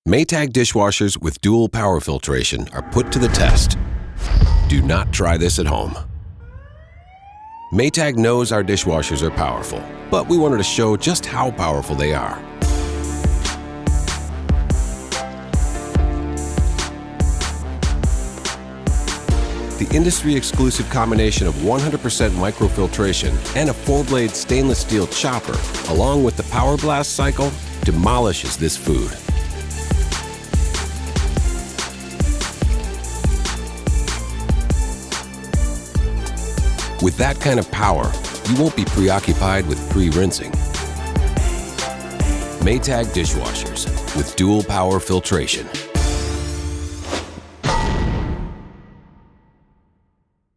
Maytag dishwashers with dual power filtration are put to the test. Do not try this at home. Maytag knows our dishwashers are powerful, but we wanted to show just how powerful they are. The industry-exclusive combination of 100% microfiltration and a 4-blade stainless steel chopper, along with the Power Blast cycle, demolishes this food. With that kind of power, you won't be preoccupied with pre-rinsing. Maytag dishwashers with dual power filtration.